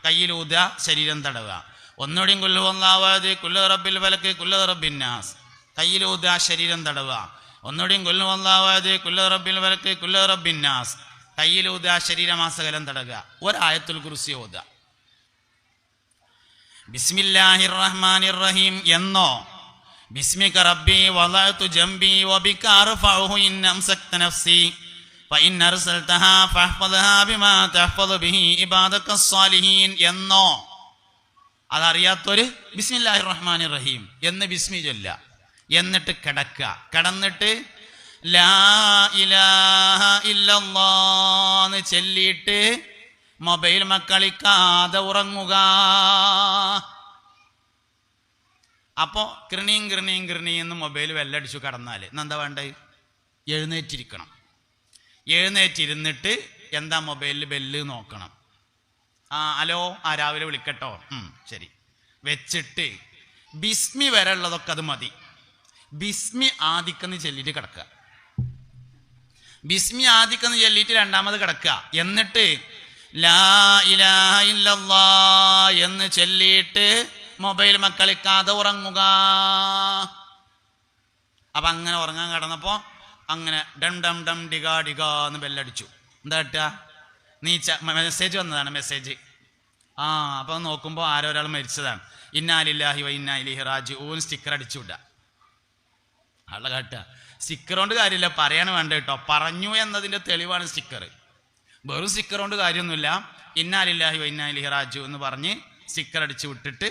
കയ്യിലൂത ശരീരം തടവുക. ഒന്നുകൂടിയും കുല്ലു അല്ലാഹു കുല്ലു റബ്ബിൽ ഫലക്ക് കുല്ലു റബ്ബിൻ നാസ്, കയ്യിലൂത ശരീരം തടവുക. ഒന്നുകൂടിയും കുല്ലു അല്ലാഹു കുല്ലു റബ്ബിൽ ഫലക്ക് കുല്ലു റബ്ബിൻ നാസ്, കയ്യിലൂത ശരീരമാസകലം തടവുക. ഒരായത്തുൽ കുർസി ഓതുക. ബിസ്മില്ലാഹിർ റഹ്മാനിർ റഹീം എന്നോ ബിസ്മിക റബ്ബി വളഅതു ജംബി വബിക അർഫഉഹു ഇൻ അംസക്ത നഫ്സി ഫഇൻ അർസൽതഹാ ഫഹ്ഫദ്ഹാ ബിമാ തഹ്ഫദു ബിഹി ഇബാദകസ് സാലിഹീൻ എന്നോ അതറിയാത്തൊരു ബിസ്മില്ലാഹിർ റഹ്മാനിർ റഹീം എന്ന് ബിസ്മി ചൊല്ല. എന്നിട്ട് കിടക്കുക. കിടന്നിട്ട് ലാ ഇലാഹ ഇല്ലല്ലാഹ് എന്ന് ചൊല്ലിയിട്ട് മൊബൈൽ മക്കളിക്കാതെ ഉറങ്ങുക. അപ്പോൾ കിർണീം കിർണീം കിർണീ എന്ന് മൊബൈൽ വെല്ലടിച്ചു കിടന്നാൽ എന്താ വേണ്ടത്? എഴുന്നേറ്റിരിക്കണം. എഴുന്നേറ്റിരുന്നിട്ട് എന്താ മൊബൈലിൽ ബെല്ല് നോക്കണം. ഹലോ, രാവിലെ വിളിക്കട്ടോ, ശരി വെച്ചിട്ട് ബിസ്മി വരെ ഉള്ളതൊക്കെ അത് മതി. ബിസ്മി ആദിക്കെന്ന് ചൊല്ലിയിട്ട് കിടക്കുക. ബിസ്മി ആദിക്കെന്ന് ചൊല്ലിയിട്ട് രണ്ടാമത് കിടക്കുക. എന്നിട്ട് ലാ ഇലാഹ ഇല്ലല്ലാഹ് എന്ന് ചൊല്ലിയിട്ട് മൊബൈൽ മക്കളിക്കാതെ ഉറങ്ങുക. അപ്പൊ അങ്ങനെ ഉറങ്ങാൻ കിടന്നപ്പോ അങ്ങനെ ഡം ഡം ഡം ഡിഗാ ഡിഗാ എന്ന് ബെല്ലടിച്ചു. എന്താ കിട്ടുക? മെസ്സേജ് വന്നതാണ്. മെസ്സേജ് അപ്പൊ നോക്കുമ്പോൾ ആരോ ഒരാൾ മരിച്ചതാണ്. ഇന്നാ ലില്ലാഹി വ ഇന്നാ ഇലൈഹി റാജിഊൻ സ്റ്റിക്കർ അടിച്ചു വിടുക. ആളെ കാട്ടുക. സ്റ്റിക്കർ കൊണ്ട് കാര്യമില്ല, പറയാണ് വേണ്ട കേട്ടോ. പറഞ്ഞു എന്നതിന്റെ തെളിവാണ് സ്റ്റിക്കർ. വെറും സ്റ്റിക്കർ കൊണ്ട് കാര്യമൊന്നുമില്ല. ഇന്നാ ലില്ലാഹി വ ഇന്നാ ഇലൈഹി റാജിഊൻ എന്ന് പറഞ്ഞ് സ്റ്റിക്കർ അടിച്ചു വിട്ടിട്ട്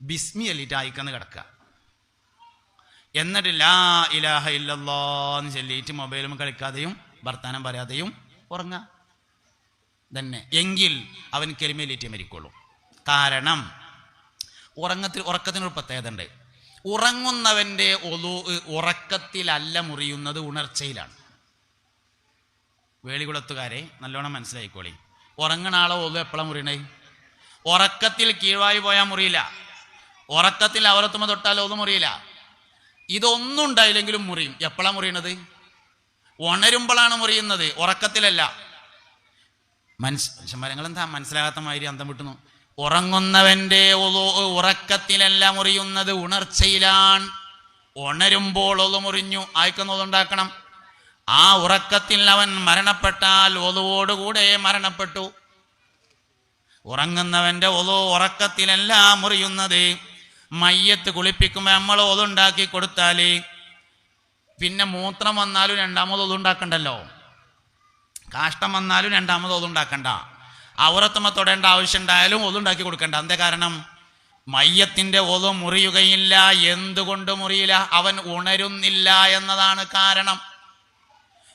ബിസ്മി അല്ലിട്ട് ആയിക്കന്ന് കിടക്കുക. എന്നിട്ട് ലാ ഇലാഹ ഇല്ലല്ലാഹ് എന്ന് ചൊല്ലിയിട്ട് മൊബൈലും കളിക്കാതെയും വർത്താനം പറയാതെയും ഉറങ്ങുക തന്നെ. എങ്കിൽ അവൻ കെലിമയിലേറ്റ് മരിക്കുള്ളൂ. കാരണം ഉറക്കത്തിനൊരു പ്രത്യേകത ഉണ്ട്. ഉറങ്ങുന്നവന്റെ ഉറക്കത്തിലല്ല മുറിയുന്നത്, ഉണർച്ചയിലാണ്. വേളികുളത്തുകാരെ നല്ലോണം മനസ്സിലായിക്കോളി. ഉറങ്ങണ ആളെ ഒതു എപ്പോഴാണ് മുറിയണേ? ഉറക്കത്തിൽ കീഴ്വായി പോയാൽ മുറിയില്ല. ഉറക്കത്തിൽ അവരത്തുമ തൊട്ടാൽ ഒതു മുറിയില്ല. ഇതൊന്നും ഉണ്ടായില്ലെങ്കിലും മുറിയും. എപ്പോഴാണ് മുറിയണത്? ഉണരുമ്പോഴാണ് മുറിയുന്നത്, ഉറക്കത്തിലല്ല. മനുഷ്യന്മാരങ്ങൾ എന്താ മനസ്സിലാകാത്ത മാതിരി അന്തം വിട്ടുന്നു. ഉറങ്ങുന്നവന്റെ ഉറക്കത്തിലല്ല മുറിയുന്നത്, ഉണർച്ചയിലാണ്. ഉണരുമ്പോൾ ഒതു മുറിഞ്ഞു ആയിക്കുന്നതുണ്ടാക്കണം. ആ ഉറക്കത്തിൽ അവൻ മരണപ്പെട്ടാൽ ഒതുവോടുകൂടെ മരണപ്പെട്ടു. ഉറങ്ങുന്നവന്റെ ഉറക്കത്തിലല്ല മുറിയുന്നത്. മയ്യത്ത് കുളിപ്പിക്കുമ്പോൾ നമ്മൾ ഒതുണ്ടാക്കി കൊടുത്താല് പിന്നെ മൂത്രം വന്നാലും രണ്ടാമത് ഒതുണ്ടാക്കണ്ടല്ലോ. കാഷ്ടം വന്നാലും രണ്ടാമത് ഒതുണ്ടാക്കണ്ട. ഔറത്തുമ്മ തൊടേണ്ട ആവശ്യം ഉണ്ടായാലും ഒതുണ്ടാക്കി കൊടുക്കണ്ട. എന്താ കാരണം? മയ്യത്തിന്റെ ഒതു മുറിയുകയില്ല. എന്തുകൊണ്ട് മുറിയില്ല? അവൻ ഉണരുന്നില്ല എന്നതാണ് കാരണം.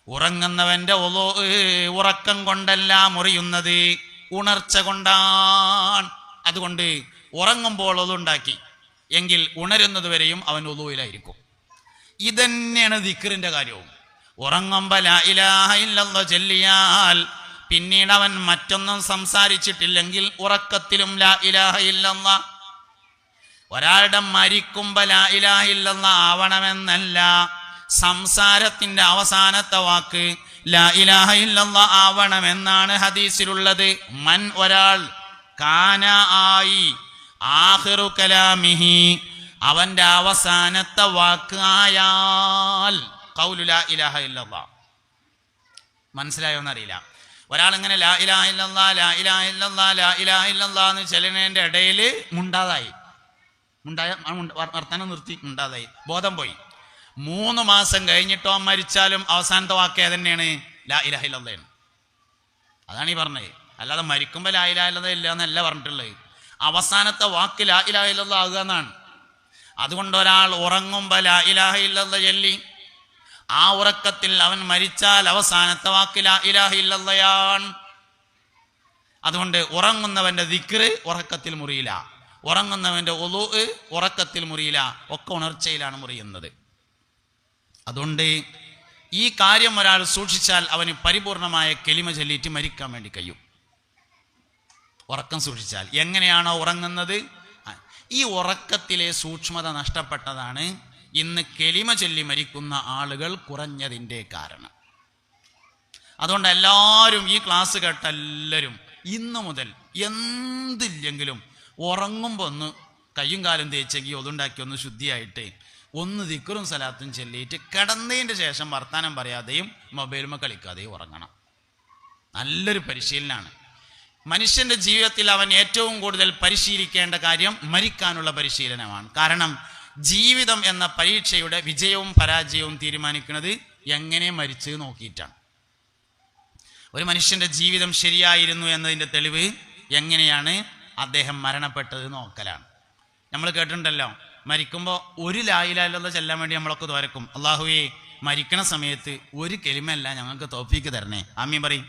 ഉറങ്ങുന്നവന്റെ ഉറക്കം കൊണ്ടല്ല മുറിയുന്നത്, ഉണർച്ച കൊണ്ടാണ്. അതുകൊണ്ട് ഉറങ്ങുമ്പോൾ ഒതുണ്ടാക്കി എങ്കിൽ ഉണരുന്നത് വരെയും അവൻ ഒതുവിലായിരിക്കും. ഇതന്നെയാണ് ദിക്റിന്റെ കാര്യവും. ഉറങ്ങുമ്പോൾ ലാ ഇലാഹ ഇല്ലല്ലാഹ് ചൊല്ലിയാൽ പിന്നീട് അവൻ മറ്റൊന്നും സംസാരിച്ചിട്ടില്ലെങ്കിൽ ഉറക്കത്തിലും ലാ ഇലാഹ ഇല്ലല്ലാഹ്. ഒരാളുടെ മരിക്കുമ്പോൾ ലാ ഇലാഹ ഇല്ലല്ലാഹ് ആവണമെന്നല്ല, സംസാരത്തിന്റെ അവസാനത്തെ വാക്ക് ലാ ഇലാഹ ഇല്ലല്ലാഹ് ആവണമെന്നാണ് ഹദീസിലുള്ളത്. മൻ ഒരാൾ കാന ആയി ആഖിറു കലാമിഹി അവന്റെ അവസാനത്തെ വാക്ക് ആയാൽ ഖൗലു ലാ ഇലാഹ ഇല്ലല്ലാഹ്. മനസ്സിലായോന്നറിയില്ല. ഒരാളിങ്ങനെ ലാ ഇലാഹ ഇല്ലല്ലാഹ് ലാ ഇലാഹ ഇല്ലല്ലാഹ് ലാ ഇലാഹ ഇല്ലല്ലാഹ് എന്ന് ചെല്ലുന്നതിന്റെ ഇടയിൽ മുണ്ടാതായി, വർത്താനം നിർത്തി, മുണ്ടാതായി, ബോധം പോയി. 3 മാസം കഴിഞ്ഞിട്ടോ മരിച്ചാലും അവസാനത്തെ വാക്ക് ഏതന്നെയാണ്? ലാ ഇലാഹ ഇല്ലല്ലാഹ്. അതാണ് ഈ പറഞ്ഞത്. അല്ലാതെ മരിക്കുമ്പോൾ ലാ ഇലാഹ ഇല്ലല്ലാഹ് ഇല്ല എന്നല്ല പറഞ്ഞിട്ടുള്ളത്. അവസാനത്തെ വാക്ക് ലാ ഇലാഹ ഇല്ലല്ലാഹ് ആകുക എന്നാണ്. അതുകൊണ്ട് ഒരാൾ ഉറങ്ങുമ്പോൾ ലാ ഇലാഹ ഇല്ലല്ലാഹ് ചൊല്ലി ആ ഉറക്കത്തിൽ അവൻ മരിച്ചാൽ അവസാനത്തെ വാക്ക് ലാ ഇലാഹ ഇല്ലല്ലാഹ്. അതുകൊണ്ട് ഉറങ്ങുന്നവന്റെ ദിക്ർ ഉറക്കത്തിൽ മുറിയില്ല, ഉറങ്ങുന്നവന്റെ ഉളൂ ഉറക്കത്തിൽ മുറിയില്ല, ഒക്കെ ഉണർച്ചയിലാണ് മുറിയുന്നത്. അതുകൊണ്ട് ഈ കാര്യം ഒരാൾ സൂക്ഷിച്ചാൽ അവന് പരിപൂർണമായ കെലിമ ചൊല്ലിയിട്ട് മരിക്കാൻ വേണ്ടി കഴിയും. ഉറക്കം സൂക്ഷിച്ചാൽ. എങ്ങനെയാണോ ഉറങ്ങുന്നത്, ഈ ഉറക്കത്തിലെ സൂക്ഷ്മത നഷ്ടപ്പെട്ടതാണ് ഇന്ന് കെലിമ ചൊല്ലി മരിക്കുന്ന ആളുകൾ കുറഞ്ഞതിൻ്റെ കാരണം. അതുകൊണ്ട് എല്ലാവരും ഈ ക്ലാസ് കേട്ട എല്ലാവരും ഇന്ന് മുതൽ എന്തില്ലെങ്കിലും ഉറങ്ങുമ്പോൾ ഒന്ന് കയ്യും കാലും തേച്ചെങ്കിൽ ഒതുണ്ടാക്കി ഒന്ന് ശുദ്ധിയായിട്ട് ഒന്ന് ദിക്റും സലാത്തും ചൊല്ലിയിട്ട് കിടന്നതിൻ്റെ ശേഷം വർത്താനം പറയാതെയും മൊബൈലുമ കളിക്കാതെയും ഉറങ്ങണം. നല്ലൊരു പരിശീലനമാണ്. മനുഷ്യൻ്റെ ജീവിതത്തിൽ അവൻ ഏറ്റവും കൂടുതൽ പരിശീലിക്കേണ്ട കാര്യം മരിക്കാനുള്ള പരിശീലനമാണ്. കാരണം ജീവിതം എന്ന പരീക്ഷയുടെ വിജയവും പരാജയവും തീരുമാനിക്കുന്നത് എങ്ങനെ മരിച്ച് നോക്കിയിട്ടാണ്. ഒരു മനുഷ്യൻ്റെ ജീവിതം ശരിയായിരുന്നു എന്നതിൻ്റെ തെളിവ് എങ്ങനെയാണ് അദ്ദേഹം മരണപ്പെട്ടത് നോക്കലാണ്. നമ്മൾ കേട്ടിട്ടുണ്ടല്ലോ, മരിക്കുമ്പോൾ ഒരു ലാ ഇലാഹ ഇല്ലല്ലാഹ് ചെല്ലാൻ വേണ്ടി നമ്മളൊക്കെ ദ്വാരക്കും, അല്ലാഹുവേ മരിക്കണ സമയത്ത് ഒരു കലിമല്ല ഞങ്ങൾക്ക് തൗഫീക്ക് തരണേ, ആമീൻ പറയും.